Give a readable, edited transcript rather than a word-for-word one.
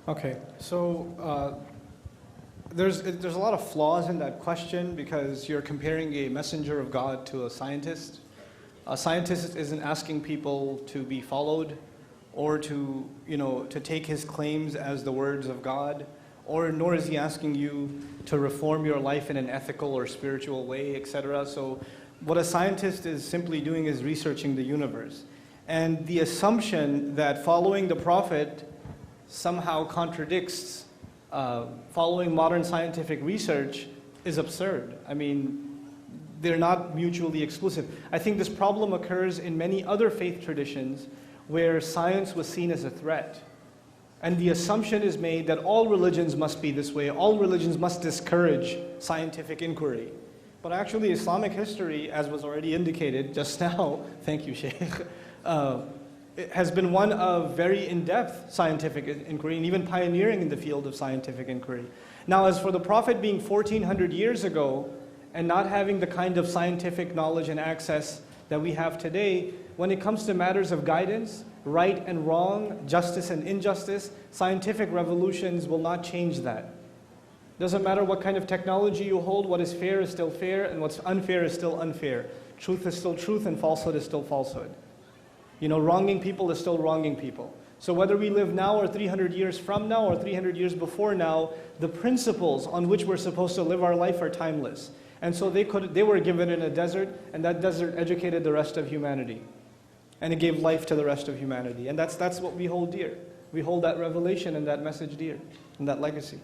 Okay, so there's a lot of flaws in that question because you're comparing a messenger of God to a scientist. A scientist isn't asking people to be followed or to take his claims as the words of God, or nor is he asking you to reform your life in an ethical or spiritual way, etc. So what a scientist is simply doing is researching the universe. And the assumption that following the Prophet somehow contradicts following modern scientific research is absurd. I mean, they're not mutually exclusive. I think this problem occurs in many other faith traditions where science was seen as a threat. And the assumption is made that all religions must be this way, all religions must discourage scientific inquiry. But actually Islamic history, as was already indicated just now, thank you Sheikh, it has been one of very in-depth scientific inquiry and even pioneering in the field of scientific inquiry. Now, as for the Prophet being 1400 years ago and not having the kind of scientific knowledge and access that we have today, when it comes to matters of guidance, right and wrong, justice and injustice, scientific revolutions will not change that. Doesn't matter what kind of technology you hold, what is fair is still fair and what's unfair is still unfair. Truth is still truth and falsehood is still falsehood. Wronging people is still wronging people. So whether we live now or 300 years from now or 300 years before now, the principles on which we're supposed to live our life are timeless. And so they were given in a desert, and that desert educated the rest of humanity. And it gave life to the rest of humanity. And that's what we hold dear. We hold that revelation and that message dear, and that legacy.